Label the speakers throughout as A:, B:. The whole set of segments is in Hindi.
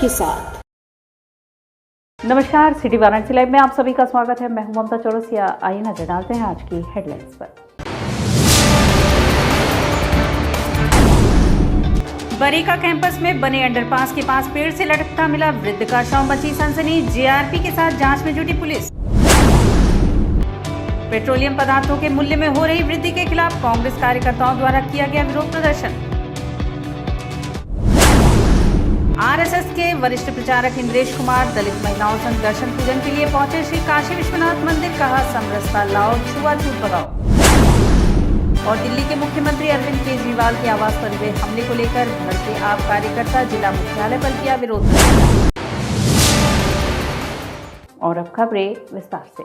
A: के साथ।
B: नमस्कार, सिटी वाराणसी लाइव में आप सभी का स्वागत है। मैं हूं ममता चौरसिया। आइए नजर डालते हैं आज की हेडलाइंस पर। बरेका कैंपस में बने अंडरपास के पास पेड़ से लटकता मिला वृद्ध का शव, मची सनसनी। जेआरपी के साथ जांच में जुटी पुलिस। पेट्रोलियम पदार्थों के मूल्य में हो रही वृद्धि के खिलाफ कांग्रेस कार्यकर्ताओं द्वारा किया गया विरोध प्रदर्शन। आरएसएस के वरिष्ठ प्रचारक इंद्रेश कुमार दलित महिलाओं संग दर्शन पूजन के लिए पहुंचे। श्री काशी विश्वनाथ मंदिर, कहा समरसता लाओ, छुआछूत भगाओ। और दिल्ली के मुख्यमंत्री अरविंद केजरीवाल के आवास पर हुए हमले को लेकर भड़के आप कार्यकर्ता, जिला मुख्यालय पर किया विरोध। और अब खबरें विस्तार से।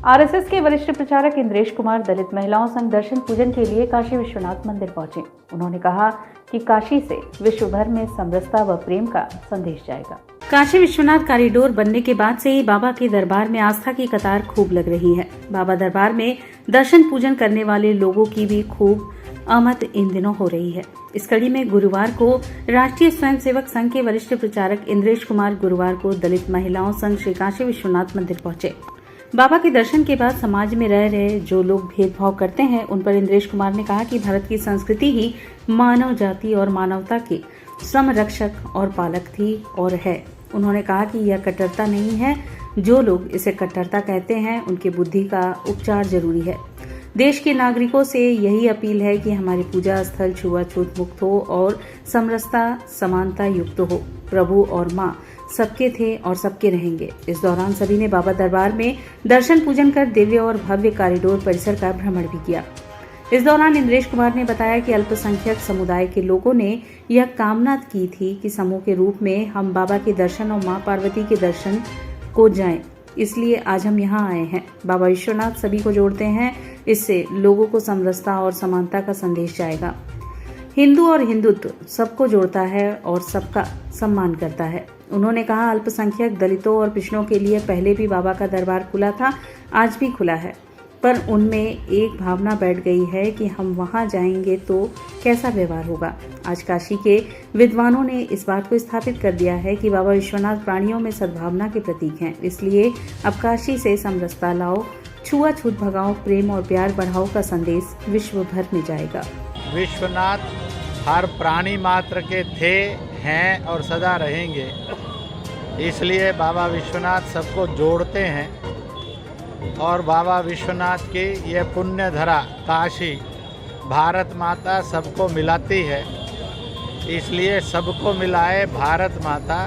B: आरएसएस के वरिष्ठ प्रचारक इंद्रेश कुमार दलित महिलाओं संग दर्शन पूजन के लिए काशी विश्वनाथ मंदिर पहुंचे। उन्होंने कहा कि काशी से विश्व भर में समरसता व प्रेम का संदेश जाएगा। काशी विश्वनाथ कॉरिडोर बनने के बाद से ही बाबा के दरबार में आस्था की कतार खूब लग रही है। बाबा दरबार में दर्शन पूजन करने वाले लोगों की भी खूब आमद इन दिनों हो रही है। इस कड़ी में गुरुवार को राष्ट्रीय स्वयंसेवक संघ के वरिष्ठ प्रचारक इंद्रेश कुमार गुरुवार को दलित महिलाओं संग श्री काशी विश्वनाथ मंदिर पहुंचे। बाबा के दर्शन के बाद समाज में रह रहे जो लोग भेदभाव करते हैं उन पर इंद्रेश कुमार ने कहा कि भारत की संस्कृति ही मानव जाति और मानवता के संरक्षक और पालक थी और है। उन्होंने कहा कि यह कट्टरता नहीं है। जो लोग इसे कट्टरता कहते हैं उनकी बुद्धि का उपचार जरूरी है। देश के नागरिकों से यही अपील है कि हमारी पूजा स्थल छुआछूत मुक्त हो और समरसता समानता युक्त हो। प्रभु और माँ सबके थे और सबके रहेंगे। इस दौरान सभी ने बाबा दरबार में दर्शन पूजन कर दिव्य और भव्य कॉरिडोर परिसर का भ्रमण भी किया। इस दौरान इंद्रेश कुमार ने बताया कि अल्पसंख्यक समुदाय के लोगों ने यह कामना की थी कि समूह के रूप में हम बाबा के दर्शन और मां पार्वती के दर्शन को जाएं। इसलिए आज हम यहाँ आए हैं। बाबा विश्वनाथ सभी को जोड़ते हैं। इससे लोगों को समरसता और समानता का संदेश जाएगा। हिंदू और हिंदुत्व सबको जोड़ता है और सबका सम्मान करता है। उन्होंने कहा अल्पसंख्यक दलितों और पिछड़ों के लिए पहले भी बाबा का दरबार खुला था, आज भी खुला है, पर उनमें एक भावना बैठ गई है कि हम वहां जाएंगे तो कैसा व्यवहार होगा। आज काशी के विद्वानों ने इस बात को स्थापित कर दिया है कि बाबा विश्वनाथ प्राणियों में सद्भावना के प्रतीक हैं। इसलिए अब काशी से समरसता लाओ, छुआछूत भगाओ, प्रेम और प्यार बढ़ाओ का संदेश विश्व भर में जाएगा।
C: विश्वनाथ हर प्राणी मात्र के थे, हैं और सदा रहेंगे। इसलिए बाबा विश्वनाथ सबको जोड़ते हैं और बाबा विश्वनाथ की यह पुण्य धरा काशी भारत माता सबको मिलाती है। इसलिए सबको मिलाए भारत माता,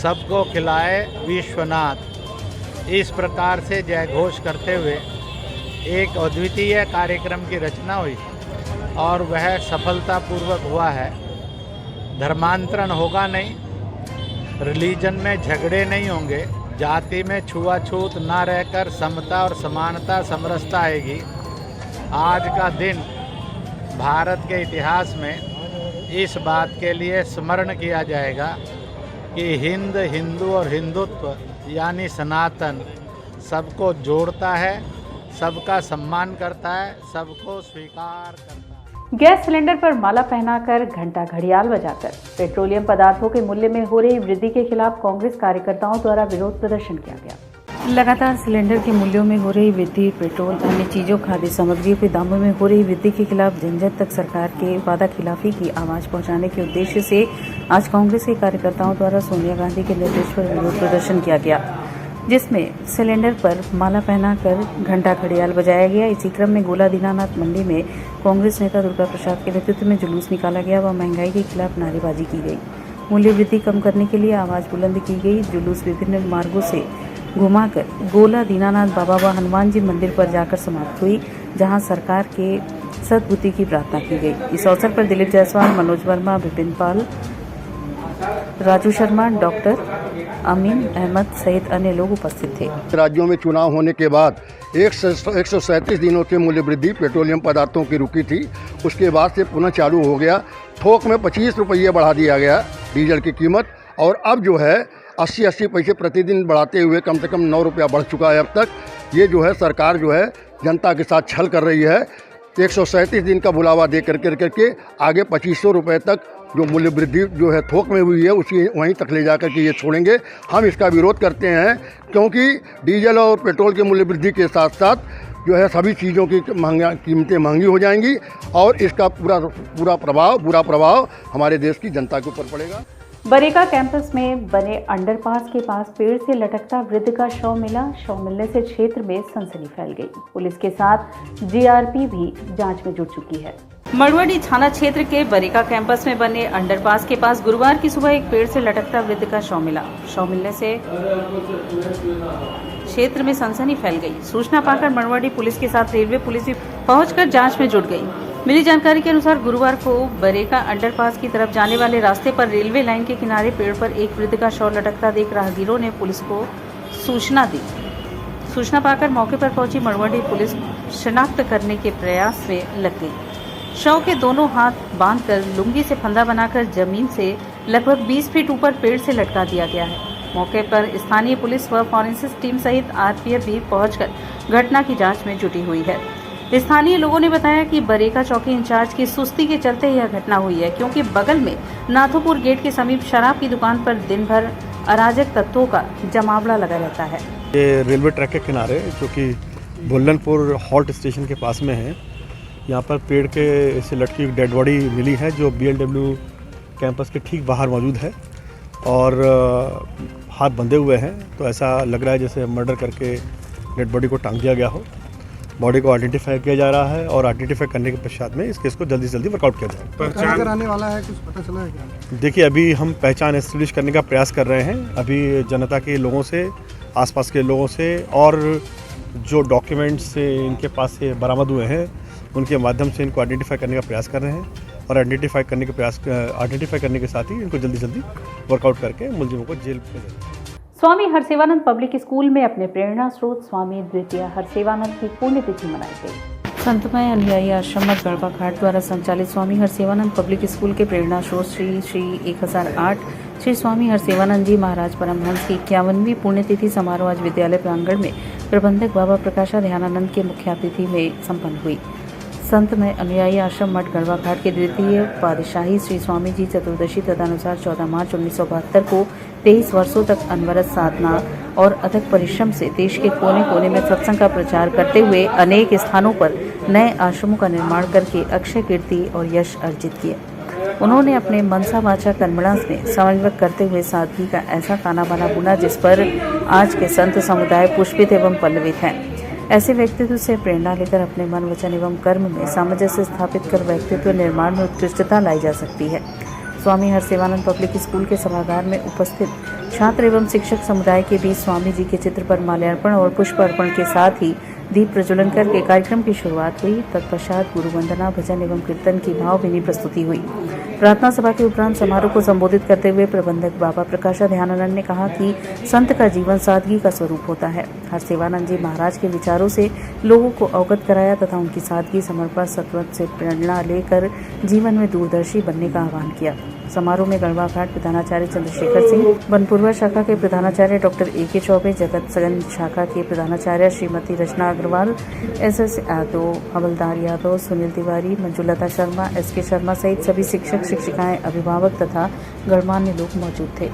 C: सबको खिलाए विश्वनाथ। इस प्रकार से जय घोष करते हुए एक अद्वितीय कार्यक्रम की रचना हुई और वह सफलतापूर्वक हुआ है। धर्मांतरण होगा नहीं, रिलीजन में झगड़े नहीं होंगे, जाति में छुआछूत ना रहकर समता और समानता समरसता आएगी। आज का दिन भारत के इतिहास में इस बात के लिए स्मरण किया जाएगा कि हिंद, हिंदू और हिंदुत्व यानी सनातन सबको जोड़ता है, सबका सम्मान करता है, सबको स्वीकार करता है।
B: गैस सिलेंडर पर माला पहनाकर, घंटा घड़ियाल बजाकर पेट्रोलियम पदार्थों के मूल्य में हो रही वृद्धि के खिलाफ कांग्रेस कार्यकर्ताओं द्वारा विरोध प्रदर्शन किया गया। लगातार सिलेंडर के मूल्यों में हो रही वृद्धि, पेट्रोल, अन्य चीजों, खाद्य सामग्रियों के दामों में हो रही वृद्धि के खिलाफ जन जन तक सरकार के वादा खिलाफी की आवाज पहुंचाने के उद्देश्य से आज कांग्रेस के कार्यकर्ताओं द्वारा सोनिया गांधी के निर्देश पर विरोध प्रदर्शन किया गया, जिसमें सिलेंडर पर माला पहनाकर घंटा घड़ियाल बजाया गया। इसी क्रम में गोला दीनानाथ मंडी में कांग्रेस नेता दुर्गा प्रसाद के नेतृत्व में जुलूस निकाला गया व महंगाई के खिलाफ नारेबाजी की गई। मूल्य वृद्धि कम करने के लिए आवाज बुलंद की गई। जुलूस विभिन्न मार्गों से घुमाकर गोला दीनानाथ बाबा व हनुमान जी मंदिर पर जाकर समाप्त हुई, जहां सरकार के सद्बुद्धि की प्रार्थना की गई। इस अवसर पर दिलीप जायसवाल, मनोज वर्मा, विपिन पाल, राजू शर्मा, डॉक्टर अमीन अहमद सहित अन्य लोग उपस्थित थे।
D: राज्यों में चुनाव होने के बाद 137 दिनों से मूल्य वृद्धि पेट्रोलियम पदार्थों की रुकी थी। उसके बाद से पुनः चालू हो गया। थोक में 25 रुपये बढ़ा दिया गया डीजल की कीमत, और अब जो है 80-80 पैसे प्रतिदिन बढ़ाते हुए कम से कम 9 रुपया बढ़ चुका है अब तक। ये जो है सरकार जो है जनता के साथ छल कर रही है। 137 दिन का बुलावा दे करके आगे 2500 रुपये तक जो मूल्य वृद्धि जो है थोक में हुई है उसी वहीं तक ले जाकर के ये छोड़ेंगे। हम इसका विरोध करते हैं क्योंकि डीजल और पेट्रोल के मूल्य वृद्धि के साथ साथ जो है सभी चीज़ों की कीमतें महंगी हो जाएंगी और इसका बुरा प्रभाव हमारे देश की जनता के ऊपर पड़ेगा।
B: बरेका कैंपस में बने अंडरपास के पास पेड़ से लटकता वृद्ध का शव मिला। शव मिलने से क्षेत्र में सनसनी फैल गई। पुलिस के साथ जीआरपी भी जांच में जुट चुकी है। मड़वाड़ी थाना क्षेत्र के बरेका कैंपस में बने अंडरपास के पास गुरुवार की सुबह एक पेड़ से लटकता वृद्ध का शव मिला। शव मिलने से क्षेत्र में सनसनी फैल गई। सूचना पाकर मड़वाड़ी पुलिस के साथ रेलवे पुलिस भी पहुंचकर जांच में जुट गई। मिली जानकारी के अनुसार गुरुवार को बरेका अंडरपास की तरफ जाने वाले रास्ते पर रेलवे लाइन के किनारे पेड़ पर एक वृद्ध का शव लटकता देख राहगीरों ने पुलिस को सूचना दी। सूचना पाकर मौके पर पहुंची मड़वाड़ी पुलिस शिनाख्त करने के प्रयास में लग गई। शव के दोनों हाथ बांधकर लुंगी से फंदा बनाकर जमीन से लगभग 20 फीट ऊपर पेड़ से लटका दिया गया है। मौके पर स्थानीय पुलिस व फॉरेंसिक टीम सहित आरपीएफ भी पहुंचकर घटना की जांच में जुटी हुई है। स्थानीय लोगों ने बताया कि बरेका चौकी इंचार्ज की सुस्ती के चलते यह घटना हुई है, क्योंकि बगल में नाथोपुर गेट के समीप शराब की दुकान पर दिन भर अराजक तत्वों का जमावड़ा लगा रहता है।
A: ये रेलवे ट्रैक के किनारे जो कि बुल्लनपुर हॉल्ट स्टेशन के पास में है, यहाँ पर पेड़ के से लटकी एक डेड बॉडी मिली है जो BLW कैंपस के ठीक बाहर मौजूद है और हाथ बंधे हुए हैं। तो ऐसा लग रहा है जैसे मर्डर करके डेड बॉडी को टांग दिया गया हो। बॉडी को आइडेंटिफाई किया जा रहा है और आइडेंटिफाई करने के पश्चात में इस केस को जल्दी से जल्दी वर्कआउट किया जाए।
E: पहचान कराने वाला है, कुछ पता चला है क्या?
A: देखिए, अभी हम पहचान एस्टेब्लिश करने का प्रयास कर रहे हैं। अभी जनता के लोगों से, आसपास के लोगों से और जो डॉक्यूमेंट्स इनके पास से बरामद हुए हैं उनके माध्यम से इनको आइडेंटिफाई करने का प्रयास कर रहे हैं और आइडेंटिफाई करने के साथ ही इनको जल्दी जल्दी वर्कआउट करके मुलजिमों को जेल भेजा जाए।
B: स्वामी हरसेवानंद पब्लिक स्कूल में अपने प्रेरणा स्रोत स्वामी द्वितीय हरसेवानंद की पुण्यतिथि मनाई गई। संतमय अनुयायी आश्रम गढ़वा घाट द्वारा संचालित स्वामी हरसेवानंद पब्लिक स्कूल के प्रेरणा स्रोत श्री 1008 श्री स्वामी हरसेवानंद जी महाराज परमहंस की 51वीं पुण्यतिथि समारोह आज विद्यालय प्रांगण में प्रबंधक बाबा प्रकाशा ध्यानानंद के मुख्य अतिथि में संपन्न हुई। संत में अनुयायी आश्रम मठ गढ़वा घाट के द्वितीय पातशाही श्री स्वामी जी चतुर्दशी तदनुसार 14 मार्च 1972 को 23 वर्षों तक अनवरत साधना और अथक परिश्रम से देश के कोने कोने में सत्संग का प्रचार करते हुए अनेक स्थानों पर नए आश्रमों का निर्माण करके अक्षय कीर्ति और यश अर्जित किए। उन्होंने अपने मनसा वाचा कर्मणा में समन्वय करते हुए सादगी का ऐसा ताना बाना बुना जिस पर आज के संत समुदाय पुष्पित एवं पल्लवित हैं। ऐसे व्यक्तित्व से प्रेरणा लेकर अपने मन वचन एवं कर्म में सामंजस्य स्थापित कर व्यक्तित्व निर्माण में उत्कृष्टता लाई जा सकती है। स्वामी हरसेवानंद पब्लिक स्कूल के सभागार में उपस्थित छात्र एवं शिक्षक समुदाय के बीच स्वामी जी के चित्र पर माल्यार्पण और पुष्प अर्पण के साथ ही दीप प्रज्वलन करके कार्यक्रम की शुरुआत हुई। तत्पश्चात गुरु वंदना, भजन एवं कीर्तन की भावभीनी प्रस्तुति हुई। प्रार्थना सभा के उपरांत समारोह को संबोधित करते हुए प्रबंधक बाबा प्रकाशा ध्यानानंद ने कहा कि संत का जीवन सादगी का स्वरूप होता है। हरसेवानंद जी महाराज के विचारों से लोगों को अवगत कराया तथा उनकी सादगी, समर्पण, सत्वत से प्रेरणा लेकर जीवन में दूरदर्शी बनने का आह्वान किया। समारोह में गढ़वा घाट प्रधानाचार्य चंद्रशेखर सिंह, बनपुरवा शाखा के प्रधानाचार्य डॉक्टर AK चौबे, जगतसगंज शाखा के प्रधानाचार्य श्रीमती रचना अग्रवाल, SS यादव, हवलदार यादव, सुनील तिवारी, मंजुलता शर्मा, SK शर्मा सहित सभी शिक्षक, शिक्षिकाएं, अभिभावक तथा गणमान्य लोग मौजूद थे।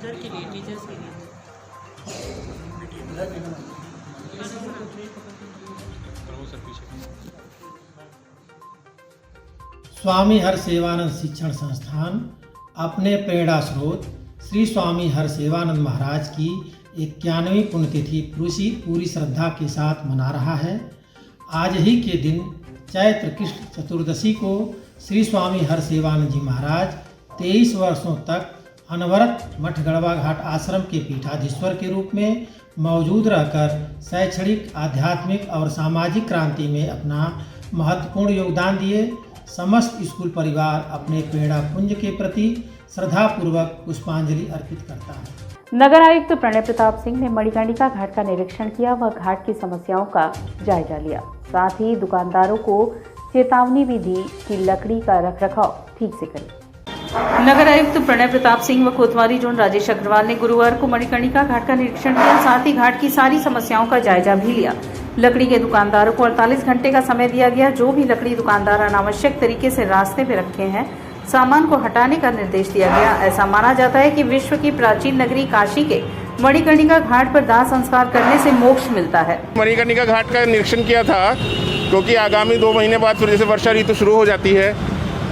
F: इधर के लिए, टीचर्स के लिए
E: स्वामी हरसेवानंद शिक्षण संस्थान
G: अपने प्रेरणा स्रोत श्री स्वामी हरसेवानंद महाराज की 91वीं पुण्यतिथि पूरी श्रद्धा के साथ मना रहा है। आज ही के दिन चैत्र कृष्ण चतुर्दशी को श्री स्वामी हरसेवानंद जी महाराज 23 वर्षों तक अनवरत मठ गढ़वा घाट आश्रम के पीठाधीश्वर के रूप में मौजूद रहकर शैक्षणिक, आध्यात्मिक और सामाजिक क्रांति में अपना महत्वपूर्ण योगदान दिए। समस्त स्कूल परिवार अपने प्रेरणा पुंज के प्रति श्रद्धापूर्वक पुष्पांजलि अर्पित करता है।
B: नगर आयुक्त प्रणय प्रताप सिंह ने मणिकर्णिका घाट का निरीक्षण किया व घाट की समस्याओं का जायजा लिया। साथ ही दुकानदारों को चेतावनी भी दी कि लकड़ी का रखरखाव ठीक से करें। नगर आयुक्त प्रणय प्रताप सिंह व कोतवाली जोन राजेश अग्रवाल ने गुरुवार को मणिकर्णिका घाट का निरीक्षण किया। साथ ही घाट की सारी समस्याओं का जायजा भी लिया। लकड़ी के दुकानदारों को 48 घंटे का समय दिया गया। जो भी लकड़ी दुकानदार अनावश्यक तरीके से रास्ते पे रखे हैं, सामान को हटाने का निर्देश दिया गया। ऐसा माना जाता है कि विश्व की प्राचीन नगरी काशी के मणिकर्णिका घाट पर दाह संस्कार करने से मोक्ष मिलता है।
H: मणिकर्णिका घाट का निरीक्षण किया था क्योंकि आगामी 2 महीने बाद फिर जैसे वर्षा ऋतु शुरू हो जाती है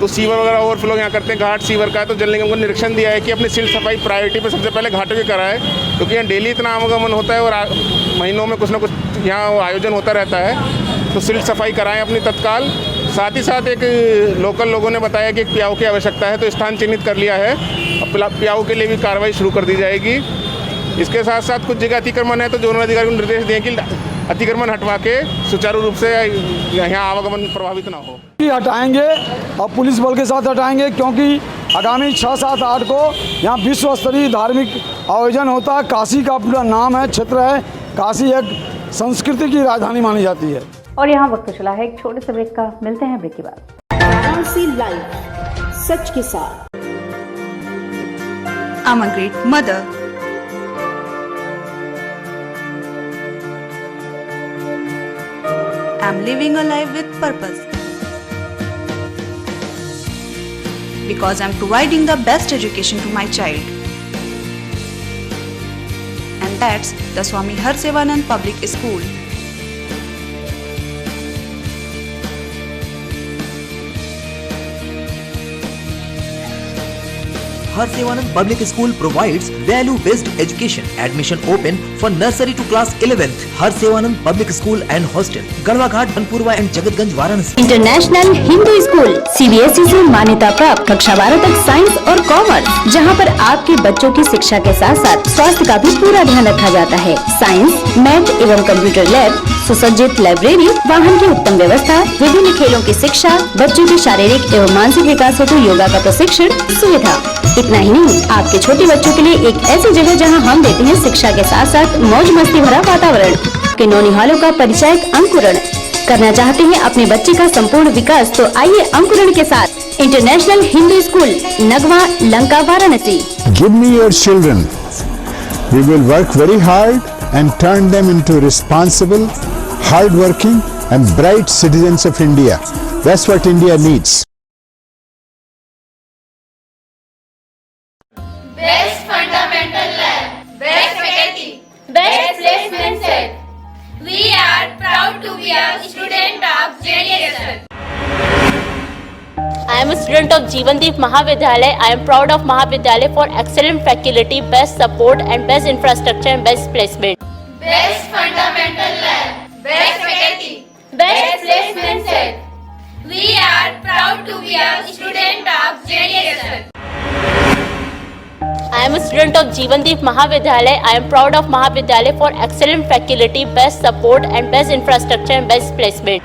H: तो सीवर वगैरह ओवरफ्लो यहाँ करते हैं, घाट सीवर का। तो जल निगम को निरीक्षण दिया है कि अपनी सिल्ट सफाई प्रायोरिटी पे सबसे पहले घाटों की कराए, क्योंकि यहाँ डेली इतना आवागमन होता है और महीनों में कुछ ना कुछ यहाँ आयोजन होता रहता है। तो सिल्ट सफाई कराएं अपनी तत्काल। साथ ही साथ एक लोकल लोगों ने बताया कि एक प्याऊ की आवश्यकता है, तो स्थान चिन्हित कर लिया है। अब प्याऊ के लिए भी कार्रवाई शुरू कर दी जाएगी। इसके साथ साथ कुछ जगह अतिक्रमण है तो जोनल अधिकारी को निर्देश दें कि अतिक्रमण हटवा के सुचारू रूप से यहाँ आवागमन प्रभावित ना हो।
E: हटाएंगे और पुलिस बल के साथ हटाएंगे, क्योंकि आगामी 6, 7, 8 को यहाँ विश्व स्तरीय धार्मिक आयोजन होता है। काशी का पूरा नाम है, क्षेत्र है। काशी एक संस्कृति की राजधानी मानी जाती है।
B: और यहाँ वक्त चला है एक छोटे से ब्रेक का। मिलते हैं ब्रेक के बाद।
I: वाराणसी लाइव, सच के साथ।
J: I'm a great mother. I'm living a life with purpose. Because I'm providing the best education to my child. And that's the Swami Harsevanand Public School.
K: Harsevanand Public School provides value-based education. Admission open for nursery to class 11th. Harsevanand Public School and Hostel, Garhwa Ghat, Dhanpurwa and Jagatganj, Varanasi.
L: International Hindu school CBSE से मान्यता प्राप्त कक्षा 12 तक साइंस और कॉमर्स, जहां पर आपके बच्चों की शिक्षा के साथ साथ स्वास्थ्य का भी पूरा ध्यान रखा जाता है। साइंस, मैथ एवं कंप्यूटर लैब, सुसज्जित लाइब्रेरी, वाहन की उत्तम व्यवस्था, विभिन्न खेलों की शिक्षा, बच्चों के शारीरिक एवं मानसिक विकास हेतु योगा का प्रशिक्षण सुविधा। इतना ही नहीं, आपके छोटे बच्चों के लिए एक ऐसी जगह जहां हम देते हैं शिक्षा के साथ साथ मौज मस्ती भरा वातावरण। के नौनिहालों का परिचय अंकुरण करना चाहते हैं अपने बच्चे का संपूर्ण विकास, तो आइए अंकुरण के साथ international Hindu school, Nagwa, Lanka, Varanasi.
M: Give me your children. We will work very hard and turn them into responsible, hard-working and bright citizens of India. That's what India needs.
N: Best fundamental lab, best faculty, best placement set. We are proud to be a student of JDSL.
O: I am a student of Jeevandeep Mahavidyalaya. I am proud of Mahavidyalaya for excellent faculty, best support and best infrastructure and best placement.
N: Best fundamental lab, best faculty, best placement set. We are proud to be a student of JDSL.
O: I am a student of Jeevandeep Mahavidyalaya. I am proud of Mahavidyalaya for excellent faculty, best support and best infrastructure and best placement.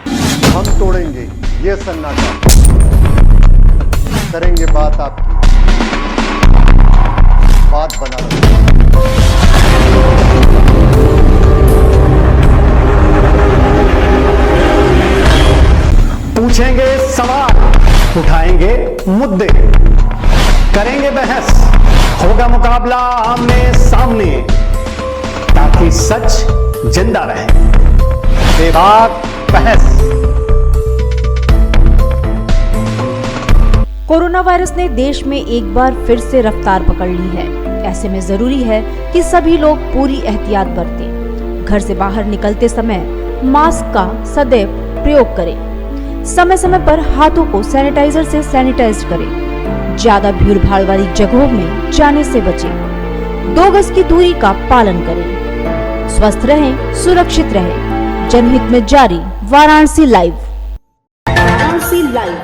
D: हम तोड़ेंगे ये सन्नाटा, करेंगे बात आपकी, बात बना
P: पूछेंगे सवाल, उठाएंगे मुद्दे, करेंगे बहस, होगा मुकाबला आमने सामने, ताकि सच जिंदा रहे। बेबाक बहस।
Q: कोरोना वायरस ने देश में एक बार फिर से रफ्तार पकड़ ली है। ऐसे में जरूरी है कि सभी लोग पूरी एहतियात बरतें। घर से बाहर निकलते समय मास्क का सदैव प्रयोग करें। समय समय पर हाथों को सैनिटाइजर से सैनिटाइज करें। ज्यादा भीड़ भाड़ वाली जगहों में जाने से बचें। 2 गज की दूरी का पालन करें। स्वस्थ रहें, सुरक्षित रहें। जनहित में जारी वाराणसी लाइव।
I: वाराणसी लाइव,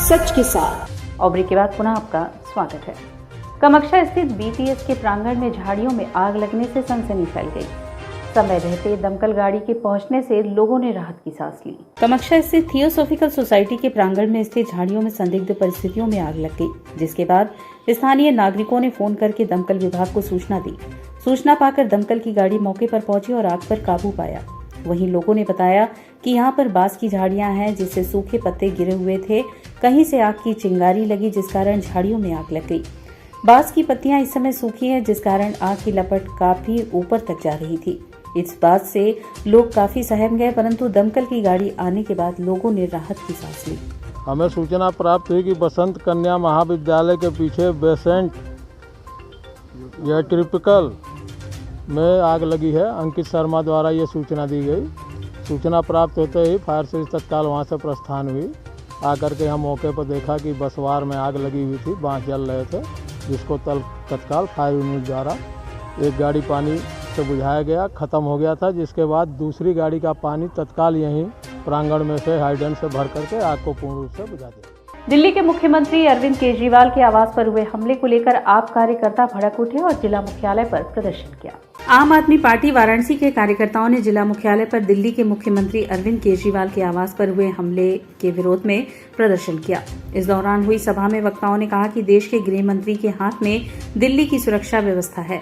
I: सच के साथ।
B: और ब्रेक के बाद पुनः आपका स्वागत है। कामाख्या स्थित बीटीएस के प्रांगण में झाड़ियों में आग लगने से सनसनी फैल गई। समय रहते दमकल गाड़ी के पहुंचने से लोगों ने राहत की सांस ली। कामाख्या स्थित थियोसॉफिकल सोसाइटी के प्रांगण में स्थित झाड़ियों में संदिग्ध परिस्थितियों में आग लग गई, जिसके बाद स्थानीय नागरिकों ने फोन करके दमकल विभाग को सूचना दी। सूचना पाकर दमकल की गाड़ी मौके पर पहुंची और आग पर काबू पाया। वहीं लोगों ने बताया कि यहां पर बांस की झाड़ियां हैं, जिससे सूखे पत्ते गिरे हुए थे। कहीं से आग की चिंगारी लगी, जिस कारण झाड़ियों में आग लग गई। बांस की पत्तियां इस समय सूखी हैं, जिस कारण आग की लपट काफी ऊपर तक जा रही थी। इस बात से लोग काफी सहम गए, परंतु दमकल की गाड़ी आने के बाद लोगों ने राहत की सांस ली।
R: हमें सूचना प्राप्त हुई कि बसंत कन्या महाविद्यालय के पीछे बेसेंट या ट्रिपिकल में आग लगी है। अंकित शर्मा द्वारा ये सूचना दी गई। सूचना प्राप्त होते ही फायर सर्विस तत्काल वहाँ से प्रस्थान हुई। आकर के हम मौके पर देखा कि बसवार में आग लगी हुई थी, बाँस जल रहे थे, जिसको तत्काल फायर यूनिट द्वारा एक गाड़ी पानी से बुझाया गया, ख़त्म हो गया था। जिसके बाद दूसरी गाड़ी का पानी तत्काल यहीं प्रांगण में से हाइडेंट से भर करके आग को पूर्ण रूप से बुझा दिया।
B: दिल्ली के मुख्यमंत्री अरविंद केजरीवाल के आवास पर हुए हमले को लेकर आप कार्यकर्ता भड़क उठे और जिला मुख्यालय पर प्रदर्शन किया। आम आदमी पार्टी वाराणसी के कार्यकर्ताओं ने जिला मुख्यालय पर दिल्ली के मुख्यमंत्री अरविंद केजरीवाल के आवास पर हुए हमले के विरोध में प्रदर्शन किया। इस दौरान हुई सभा में वक्ताओं ने कहा कि देश के गृह मंत्री के हाथ में दिल्ली की सुरक्षा व्यवस्था है।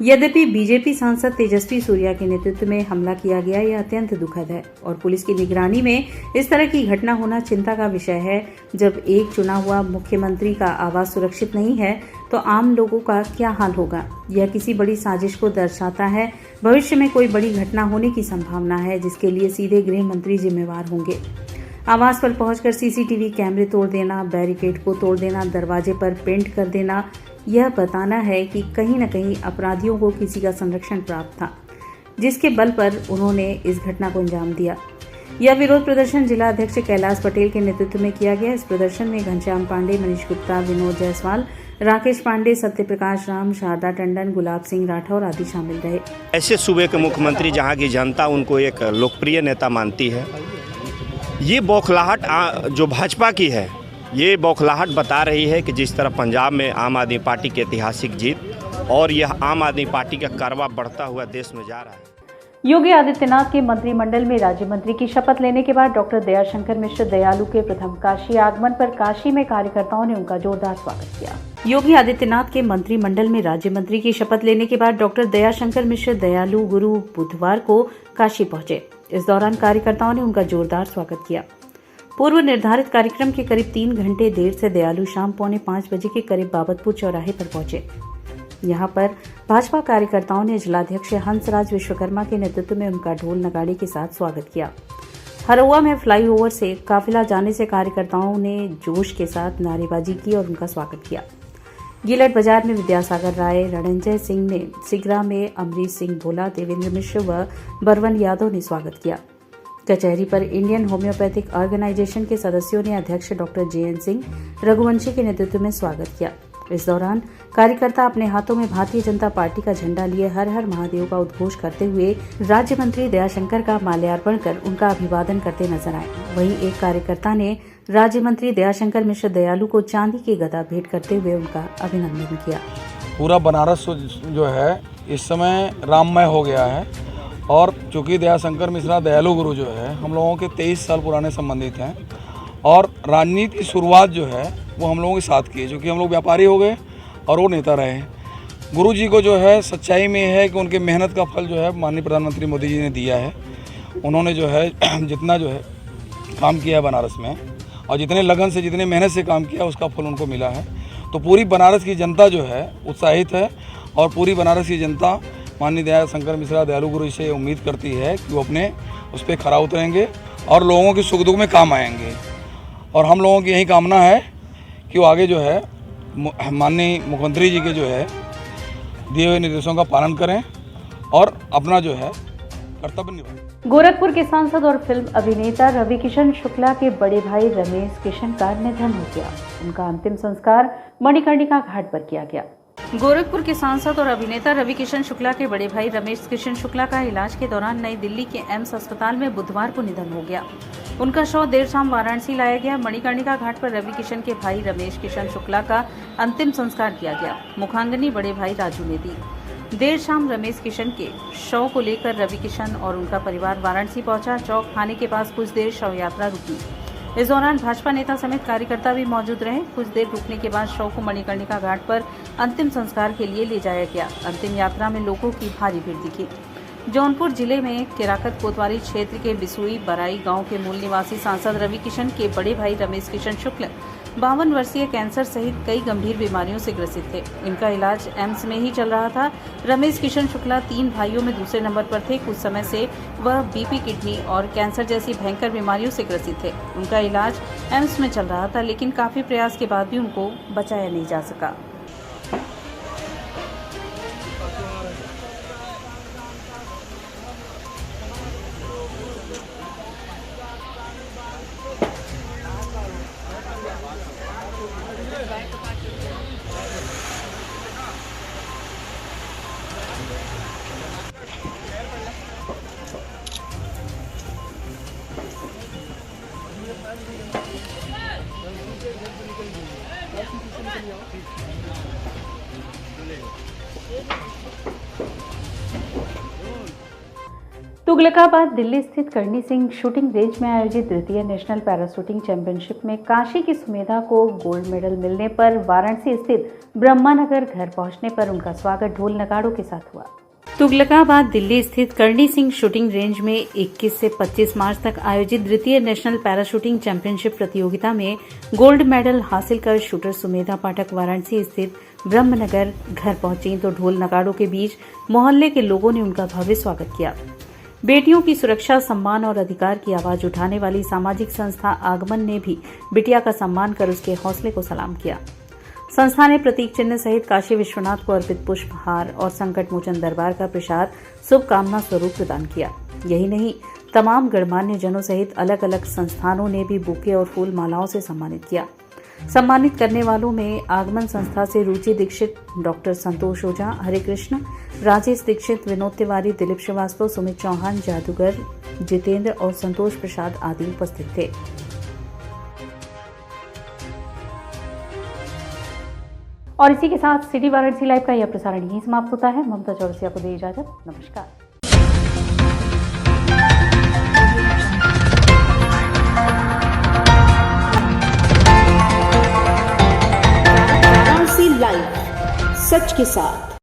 B: यद्यपि बीजेपी सांसद तेजस्वी सूर्या के नेतृत्व में हमला किया गया, यह अत्यंत दुखद है और पुलिस की निगरानी में इस तरह की घटना होना चिंता का विषय है। जब एक चुना हुआ मुख्यमंत्री का आवास सुरक्षित नहीं है तो आम लोगों का क्या हाल होगा। यह किसी बड़ी साजिश को दर्शाता है। भविष्य में कोई बड़ी घटना होने की संभावना है, जिसके लिए सीधे गृह मंत्री जिम्मेवार होंगे। आवास पर पहुंचकर सीसीटीवी कैमरे तोड़ देना, बैरिकेड को तोड़ देना, दरवाजे पर पेंट कर देना, यह बताना है कि कहीं न कहीं अपराधियों को किसी का संरक्षण प्राप्त था, जिसके बल पर उन्होंने इस घटना को अंजाम दिया। यह विरोध प्रदर्शन जिला अध्यक्ष कैलाश पटेल के नेतृत्व में किया गया। इस प्रदर्शन में घनश्याम पांडे, मनीष गुप्ता, विनोद जायसवाल, राकेश पांडे, सत्यप्रकाश राम, शारदा टंडन, गुलाब सिंह राठौर आदि शामिल रहे।
S: ऐसे सूबे के मुख्यमंत्री जहाँ की जनता उनको एक लोकप्रिय नेता मानती है, ये बौखलाहट जो भाजपा की है, ये बौखलाहट बता रही है कि जिस तरह पंजाब में आम आदमी पार्टी की ऐतिहासिक जीत और यह आम आदमी पार्टी का कारवा बढ़ता हुआ देश में जा रहा है।
B: योगी आदित्यनाथ के मंत्रिमंडल में राज्य मंत्री की शपथ लेने के बाद डॉक्टर दयाशंकर मिश्र दयालु के प्रथम काशी आगमन पर काशी में कार्यकर्ताओं ने उनका जोरदार स्वागत किया। योगी आदित्यनाथ के मंत्रिमंडल में राज्य मंत्री की शपथ लेने के बाद डॉक्टर दयाशंकर मिश्र दयालु गुरु बुधवार को काशी पहुंचे। इस दौरान कार्यकर्ताओं ने उनका जोरदार स्वागत किया। पूर्व निर्धारित कार्यक्रम के करीब 3 घंटे देर से दयालु शाम 4:45 बजे के करीब बाबतपुर चौराहे पर पहुंचे। यहां पर भाजपा कार्यकर्ताओं ने जिलाध्यक्ष हंसराज विश्वकर्मा के नेतृत्व में उनका ढोल नगाड़े के साथ स्वागत किया। हरौआ में फ्लाईओवर से काफिला जाने से कार्यकर्ताओं ने जोश के साथ नारेबाजी की और उनका स्वागत किया। गिलट बाजार में विद्यासागर राय, रणंजय सिंह ने, सिगरा में अमरीश सिंह भोला, देवेंद्र मिश्र व बरवन यादव ने स्वागत किया। कचहरी पर इंडियन होम्योपैथिक ऑर्गेनाइजेशन के सदस्यों ने अध्यक्ष डॉक्टर जेएन सिंह रघुवंशी के नेतृत्व में स्वागत किया। इस दौरान कार्यकर्ता अपने हाथों में भारतीय जनता पार्टी का झंडा लिए हर हर महादेव का उद्घोष करते हुए राज्य मंत्री दयाशंकर का माल्यार्पण कर उनका अभिवादन करते नजर आए। वहीं एक कार्यकर्ता ने राज्य मंत्री दयाशंकर मिश्र दयालु को चांदी की गदा भेंट करते हुए उनका अभिनंदन किया।
T: पूरा बनारस जो है इस समय राममय हो गया है और चूँकि दयाशंकर मिश्रा दयालु गुरु जो है हम लोगों के 23 साल पुराने संबंधित हैं और राजनीति की शुरुआत जो है वो हम लोगों के साथ की है, क्योंकि हम लोग व्यापारी हो गए और वो नेता रहे। गुरु जी को जो है सच्चाई में है कि उनके मेहनत का फल जो है माननीय प्रधानमंत्री मोदी जी ने दिया है। उन्होंने जो है जितना जो है काम किया है बनारस में और जितने लगन से जितने मेहनत से काम किया उसका फल उनको मिला है। तो पूरी बनारस की जनता जो है उत्साहित है और पूरी बनारस की जनता माननीय दयाशंकर मिश्रा दयालु गुरु से उम्मीद करती है कि वो अपने उस पर खरा उतरेंगे और लोगों के सुख दुख में काम आएंगे। और हम लोगों की यही कामना है कि वो आगे जो है माननीय मुख्यमंत्री जी के जो है दिए हुए निर्देशों का पालन करें और अपना जो है कर्तव्य निभाएं।
B: गोरखपुर के सांसद और फिल्म अभिनेता रवि किशन शुक्ला के बड़े भाई रमेश किशन का निधन हो गया। उनका अंतिम संस्कार मणिकर्णिका घाट पर किया गया। गोरखपुर के सांसद और अभिनेता रवि किशन शुक्ला के बड़े भाई रमेश किशन शुक्ला का इलाज के दौरान नई दिल्ली के एम्स अस्पताल में बुधवार को निधन हो गया। उनका शव देर शाम वाराणसी लाया गया। मणिकर्णिका घाट पर रवि किशन के भाई रमेश किशन शुक्ला का अंतिम संस्कार किया गया। मुखांगनी बड़े भाई राजू ने दी। देर शाम रमेश किशन के शव को लेकर रवि किशन और उनका परिवार वाराणसी पहुंचा। चौक थाने के पास कुछ देर शव यात्रा रुकी। इस दौरान भाजपा नेता समेत कार्यकर्ता भी मौजूद रहे। कुछ देर रुकने के बाद शव को मणिकर्णिका घाट पर अंतिम संस्कार के लिए ले जाया गया। अंतिम यात्रा में लोगों की भारी भीड़ दिखी। जौनपुर जिले में केराकत कोतवाली क्षेत्र के बिसुई बराई गांव के मूल निवासी सांसद रवि किशन के बड़े भाई रमेश किशन शुक्ल 52 वर्षीय कैंसर सहित कई गंभीर बीमारियों से ग्रसित थे। इनका इलाज एम्स में ही चल रहा था। रमेश किशन शुक्ला 3 भाइयों में दूसरे नंबर पर थे। कुछ समय से वह बीपी, किडनी और कैंसर जैसी भयंकर बीमारियों से ग्रसित थे। उनका इलाज एम्स में चल रहा था, लेकिन काफी प्रयास के बाद भी उनको बचाया नहीं जा सका। तुगलकाबाद दिल्ली स्थित करणी सिंह शूटिंग रेंज में आयोजित द्वितीय नेशनल पैरा शूटिंग चैंपियनशिप में काशी की सुमेधा को गोल्ड मेडल मिलने पर वाराणसी स्थित ब्रह्मानगर घर पहुंचने पर उनका स्वागत ढोल नगाड़ों के साथ हुआ। तुगलकाबाद दिल्ली स्थित करणी सिंह शूटिंग रेंज में 21 से 25 मार्च तक आयोजित द्वितीय नेशनल पैरा शूटिंग चैंपियनशिप प्रतियोगिता में गोल्ड मेडल हासिल कर शूटर सुमेधा पाठक वाराणसी स्थित ब्रह्मनगर घर पहुंची तो ढोल नगाड़ों के बीच मोहल्ले के लोगों ने उनका भव्य स्वागत किया। बेटियों की सुरक्षा, सम्मान और अधिकार की आवाज उठाने वाली सामाजिक संस्था आगमन ने भी बिटिया का सम्मान कर उसके हौसले को सलाम किया। संस्था ने प्रतीक चिन्ह सहित काशी विश्वनाथ को अर्पित पुष्पहार और संकट मोचन दरबार का प्रसाद शुभकामना स्वरूप प्रदान किया। यही नहीं, तमाम गणमान्य जनों सहित अलग अलग संस्थानों ने भी बुके और फूल मालाओं से सम्मानित किया। सम्मानित करने वालों में आगमन संस्था से रुचि दीक्षित, डॉक्टर संतोष ओझा, हरे कृष्ण, राजेश दीक्षित, विनोद तिवारी, दिलीप श्रीवास्तव, सुमित चौहान, जादूगर जितेंद्र और संतोष प्रसाद आदि उपस्थित थे। और इसी के साथ सिटी वाराणसी लाइव का यह प्रसारण यहीं समाप्त होता है। ममता चौरसिया को दे इजाजत। नमस्कार।
I: लाइव, सच के साथ।